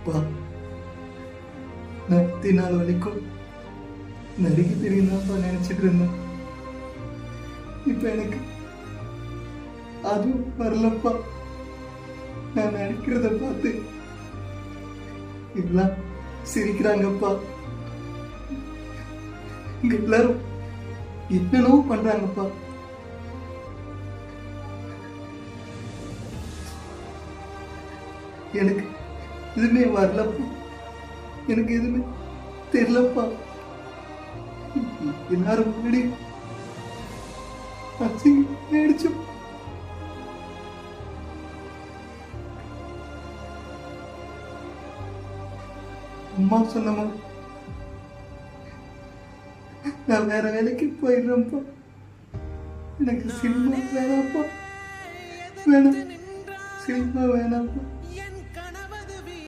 அப்பா, நான் இத்தனை நாள் வரைக்கும் நடிக்க தெரியுதான்ப்பா நினைச்சிட்டு இருந்தேன். இப்ப எனக்கு அதுவும் வரலப்பா. நான் நடிக்கிறத பார்த்து எல்லாம் சிரிக்கிறாங்கப்பா. இங்க எல்லாரும் என்னென்னவோ பண்றாங்கப்பா. எனக்கு எதுவுமே வரலப்பா. எனக்கு எதுவுமே தெரியலப்பா. எல்லாரும் முன்னாடி அடிச்சு அம்மா சொன்னமா நான் வேற வேலைக்கு போயிடுறேன்ப்பா. எனக்கு சினிமா வேணாம்ப்பா. வேணாம், சினிமா வேணாம்ப்பா.